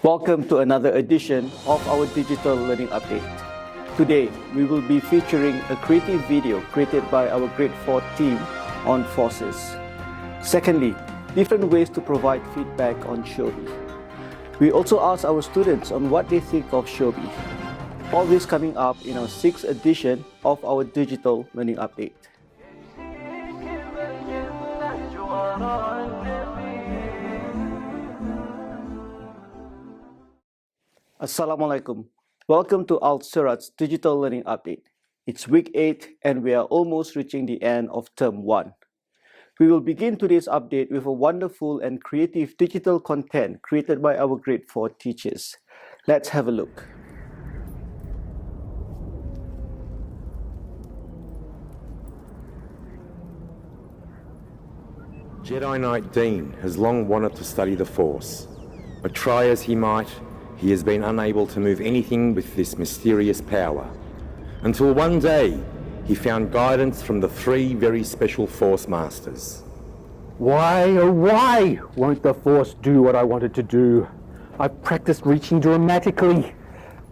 Welcome to another edition of our digital learning update. Today, we will be featuring a creative video created by our grade 4 team on forces. Secondly, different ways to provide feedback on Shobi. We also asked our students on what they think of Shobi. All this coming up in our 6th edition of our digital learning update. Assalamualaikum. Welcome to Al Surat's digital learning update. It's week 8 and we are almost reaching the end of term 1. We will begin today's update with a wonderful and creative digital content created by our grade 4 teachers. Let's have a look. Jedi Knight Dean has long wanted to study the Force, but try as he might, he has been unable to move anything with this mysterious power. Until one day, he found guidance from the 3 very special Force Masters. Why, oh why won't the Force do what I wanted to do? I've practiced reaching dramatically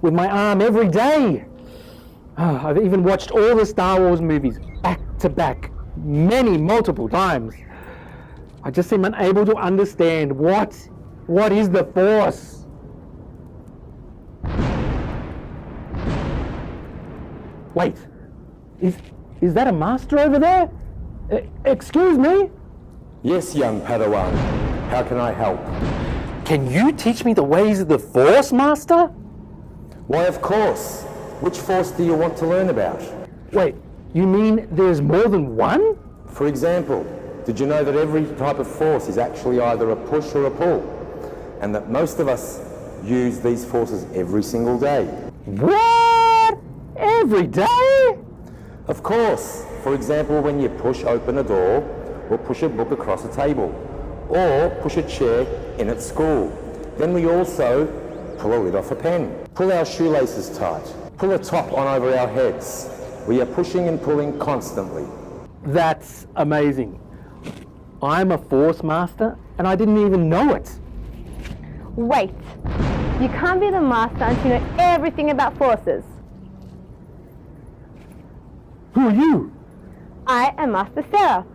with my arm every day. I've even watched all the Star Wars movies back to back, multiple times. I just seem unable to understand what is the Force? Wait, is that a master over there? Excuse me? Yes, young Padawan. How can I help? Can you teach me the ways of the Force, Master? Why, of course. Which Force do you want to learn about? Wait, you mean there's more than one? For example, did you know that every type of Force is actually either a push or a pull? And that most of us use these forces every single day. What? Every day? Of course. For example, when you push open a door, or push a book across a table, or push a chair in at school. Then we also pull a lid off a pen, pull our shoelaces tight, pull a top on over our heads. We are pushing and pulling constantly. That's amazing. I'm a Force Master and I didn't even know it. Wait, you can't be the master until you know everything about forces. Who are you? I am Master Sarah,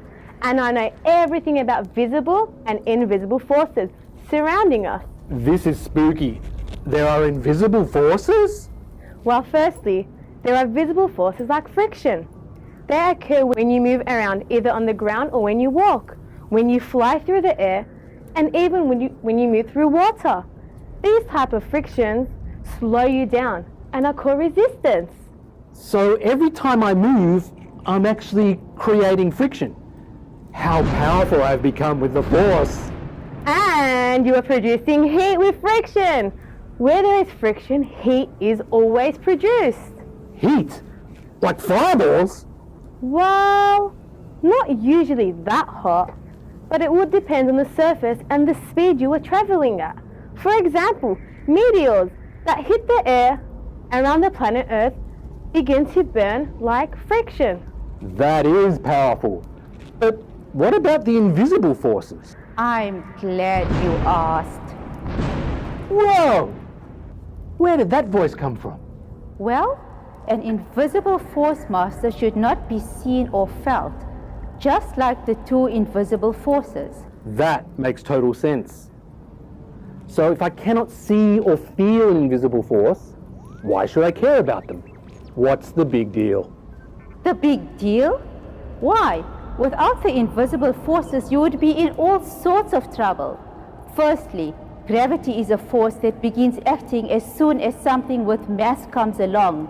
and I know everything about visible and invisible forces surrounding us. This is spooky. There are invisible forces? Well, firstly, there are visible forces like friction. They occur when you move around either on the ground or when you walk, when you fly through the air, and even when you move through water. These type of frictions slow you down and are called resistance. So every time I move, I'm actually creating friction. How powerful I've become with the Force. And you are producing heat with friction. Where there is friction, heat is always produced. Heat? Like fireballs? Well, not usually that hot, but it would depend on the surface and the speed you are traveling at. For example, meteors that hit the air around the planet Earth begin to burn like friction. That is powerful. But what about the invisible forces? I'm glad you asked. Whoa! Where did that voice come from? Well, an invisible Force Master should not be seen or felt, just like the 2 invisible forces. That makes total sense. So if I cannot see or feel an invisible force, why should I care about them? What's the big deal? The big deal? Why? Without the invisible forces, you would be in all sorts of trouble. Firstly, gravity is a force that begins acting as soon as something with mass comes along.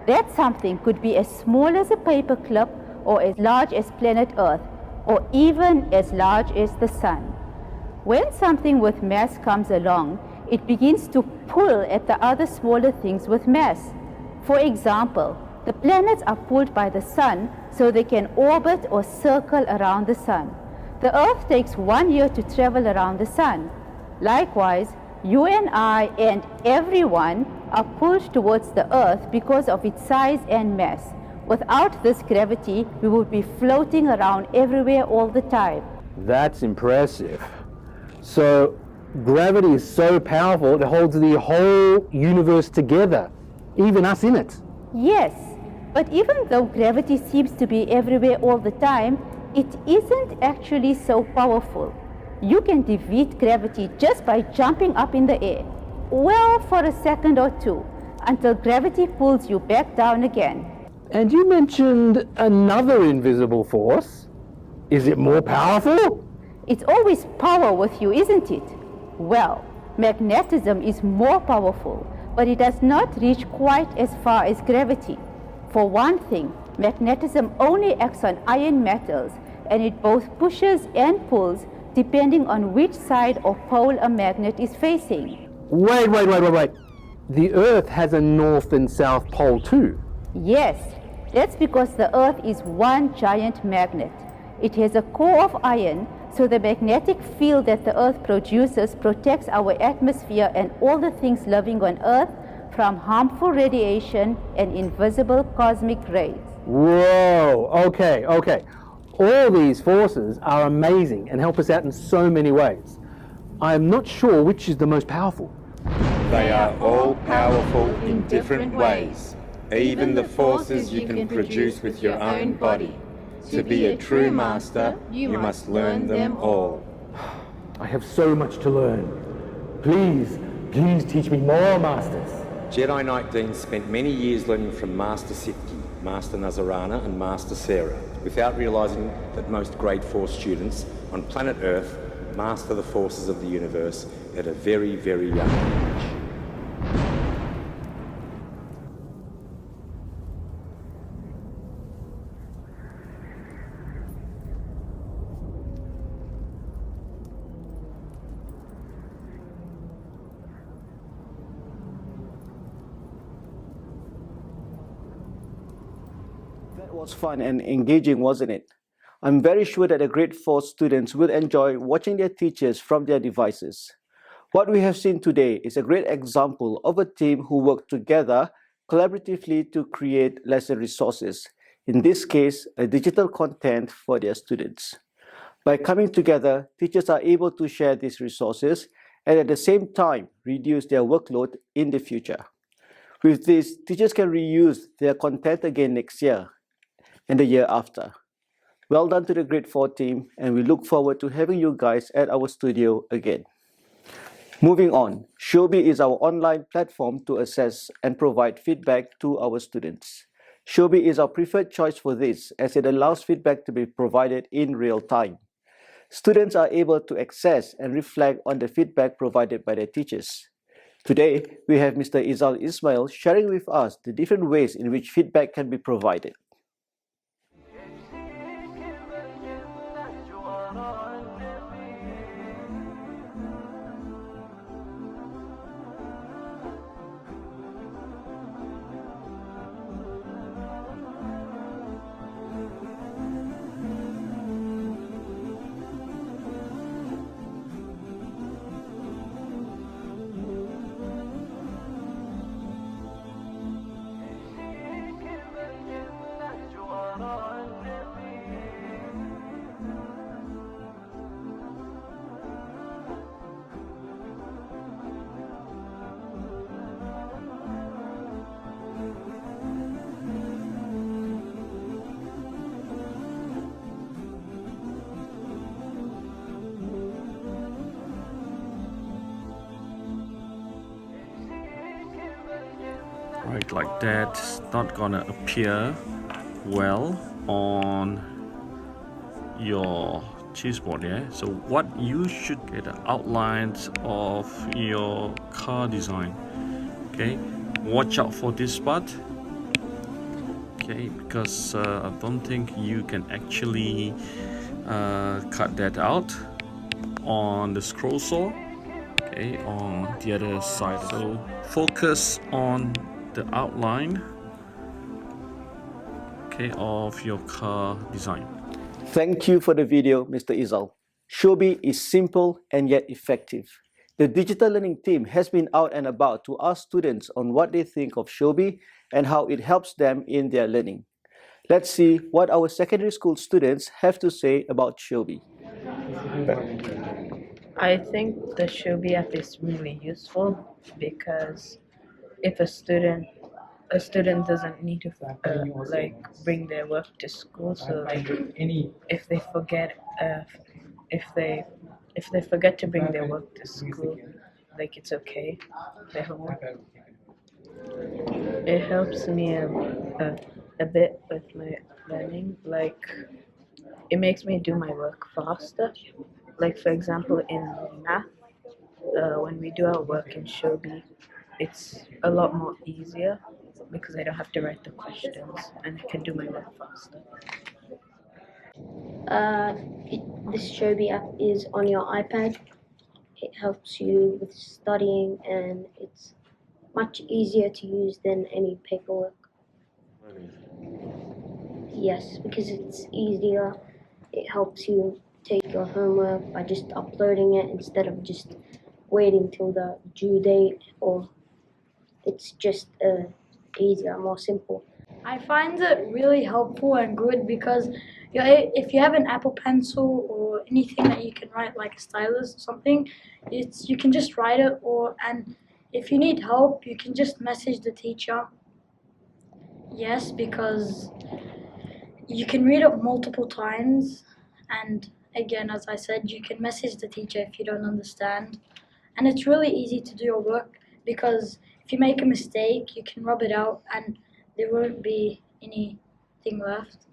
That something could be as small as a paperclip, or as large as planet Earth, or even as large as the sun. When something with mass comes along, it begins to pull at the other smaller things with mass. For example, the planets are pulled by the sun so they can orbit or circle around the sun. The Earth takes 1 year to travel around the sun. Likewise, you and I and everyone are pulled towards the Earth because of its size and mass. Without this gravity, we would be floating around everywhere all the time. That's impressive. So Gravity is so powerful it holds the whole universe together, even us in it. Yes, but even though gravity seems to be everywhere all the time, it isn't actually so powerful. You can defeat gravity just by jumping up in the air. Well, for a second or two, until gravity pulls you back down again. And you mentioned another invisible force. Is it more powerful? It's always power with you, isn't it? Well, magnetism is more powerful, but it does not reach quite as far as gravity. For one thing, magnetism only acts on iron metals, and it both pushes and pulls depending on which side or pole a magnet is facing. Wait. The Earth has a north and south pole too. Yes, that's because the Earth is one giant magnet. It has a core of iron, so the magnetic field that the Earth produces protects our atmosphere and all the things living on Earth from harmful radiation and invisible cosmic rays. Whoa, okay. All these forces are amazing and help us out in so many ways. I'm not sure which is the most powerful. They are all powerful in different ways, even the forces you can produce with your own body. To be a true master, you must learn them all. I have so much to learn. Please teach me more, Masters. Jedi Knight Dean spent many years learning from Master Sitki, Master Nazarana and Master Sarah, without realizing that most Grade 4 students on planet Earth master the forces of the universe at a very, very young age. That was fun and engaging, wasn't it? I'm very sure that the grade 4 students will enjoy watching their teachers from their devices. What we have seen today is a great example of a team who work together collaboratively to create lesson resources, in this case, a digital content for their students. By coming together, teachers are able to share these resources and at the same time reduce their workload in the future. With this, teachers can reuse their content again next year and the year after. Well done to the grade 4 team, and we look forward to having you guys at our studio again. Moving on, Shobi is our online platform to assess and provide feedback to our students. Shobi is our preferred choice for this, as it allows feedback to be provided in real time. Students are able to access and reflect on the feedback provided by their teachers. Today, we have Mr. Izal Ismail sharing with us the different ways in which feedback can be provided. Right, like that. It's not gonna appear well on your cheeseboard, yeah? So what you should get the outlines of your car design, okay? Watch out for this part, okay? Because I don't think you can actually cut that out on the scroll saw, okay, on the other side. So focus on the outline, okay, of your car design. Thank you for the video, Mr. Izal. Shobi is simple and yet effective. The digital learning team has been out and about to ask students on what they think of Shobi and how it helps them in their learning. Let's see what our secondary school students have to say about Shobi. I think the Shobi app is really useful because if a student doesn't need to like bring their work to school, so like if they forget if they if they forget to bring their work to school, like it's okay. They hope it helps me a bit with my learning. Like it makes me do my work faster. Like for example, in math, when we do our work in Shobi, it's a lot more easier because I don't have to write the questions and I can do my work faster. Uh, this Shobi app is on your iPad. It helps you with studying and it's much easier to use than any paperwork. Yes, because it's easier. It helps you take your homework by just uploading it instead of just waiting till the due date, or it's just easier, more simple. I find it really helpful and good because if you have an Apple Pencil or anything that you can write like a stylus or something, you can just write it, and if you need help, you can just message the teacher. Yes, because you can read it multiple times, and again, as I said, you can message the teacher if you don't understand. And it's really easy to do your work because if you make a mistake, you can rub it out and there won't be anything left,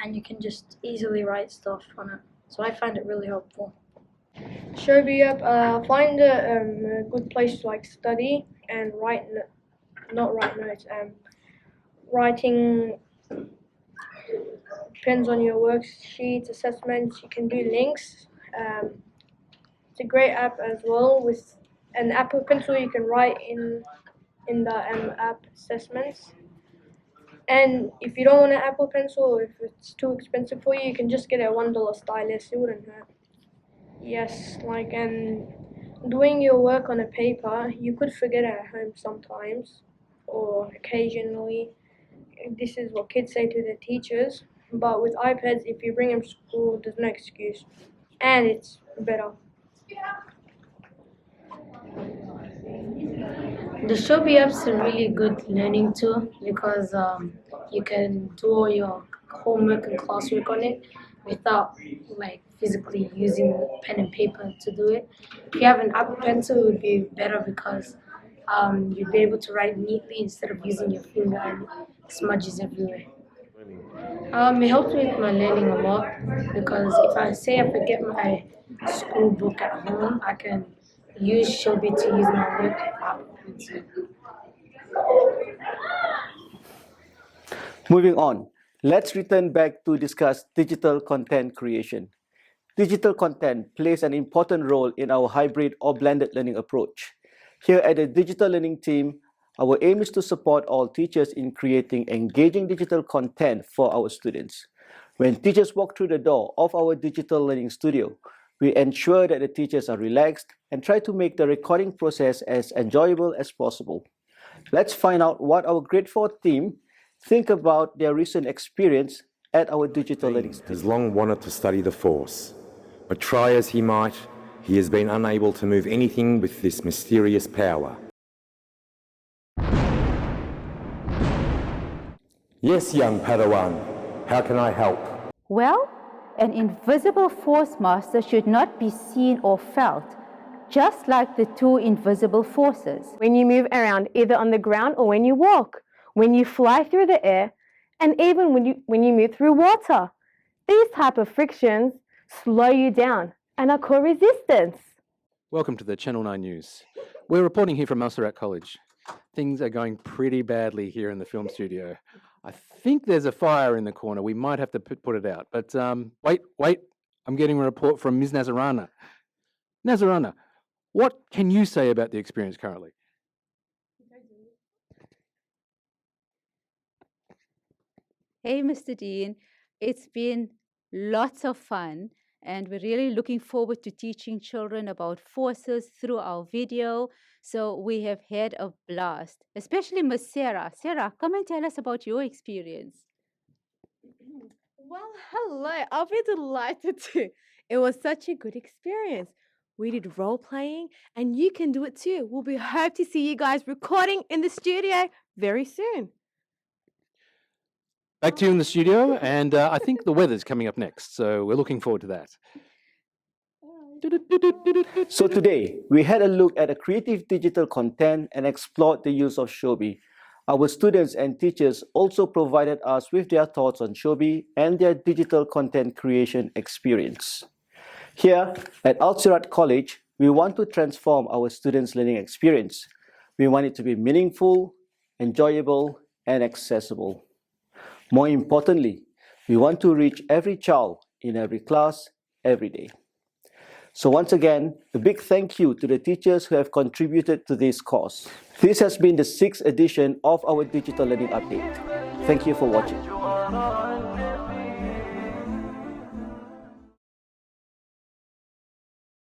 and you can just easily write stuff on it. So I find it really helpful. Shobi app, find a good place to like study and not write notes. Writing depends on your worksheets, assessments. You can do links. It's a great app as well. With an Apple Pencil, you can write in the app assessments. And if you don't want an Apple Pencil, or if it's too expensive for you, you can just get a $1 stylus. It wouldn't hurt. Yes, like doing your work on a paper, you could forget it at home sometimes, or occasionally. This is what kids say to their teachers. But with iPads, if you bring them to school, there's no excuse, and it's better. The Shobi app's a really good learning tool because you can do all your homework and classwork on it without like physically using pen and paper to do it. If you have an Apple Pencil, it would be better because you'd be able to write neatly instead of using your finger and smudges everywhere. It helps with my learning a lot because if I say I forget my school book at home, I can use Shobi to use my work app. Moving on, let's return back to discuss digital content creation. Digital content plays an important role in our hybrid or blended learning approach. Here at the Digital Learning team, our aim is to support all teachers in creating engaging digital content for our students. When teachers walk through the door of our digital learning studio, we ensure that the teachers are relaxed and try to make the recording process as enjoyable as possible. Let's find out what our grade 4 team think about their recent experience at our digital learning studio. Has long wanted to study the Force, but try as he might, he has been unable to move anything with this mysterious power. Yes, young Padawan, how can I help? Well, an invisible force master should not be seen or felt, just like the two invisible forces. When you move around, either on the ground or when you walk, when you fly through the air, and even when you move through water. These type of frictions slow you down and are called resistance. Welcome to the Channel 9 News. We're reporting here from Montserrat College. Things are going pretty badly here in the film studio. I think there's a fire in the corner. We might have to put it out. But wait, I'm getting a report from Ms. Nazarana. Nazarana, what can you say about the experience currently? Hey, Mr. Dean, it's been lots of fun, and we're really looking forward to teaching children about forces through our video. So we have had a blast, especially Miss Sarah. Sarah, come and tell us about your experience. Well, hello. I'll be delighted to. It was such a good experience. we did role playing, and you can do it too. We hope to see you guys recording in the studio very soon. Back to you in the studio, and I think the weather's coming up next, so we're looking forward to that. So today, we had a look at a creative digital content and explored the use of Shobi. Our students and teachers also provided us with their thoughts on Shobi and their digital content creation experience. Here at Al Sirat College, we want to transform our students' learning experience. We want it to be meaningful, enjoyable, and accessible. More importantly, we want to reach every child in every class, every day. So once again, a big thank you to the teachers who have contributed to this course. This has been the 6th edition of our Digital Learning Update. Thank you for watching.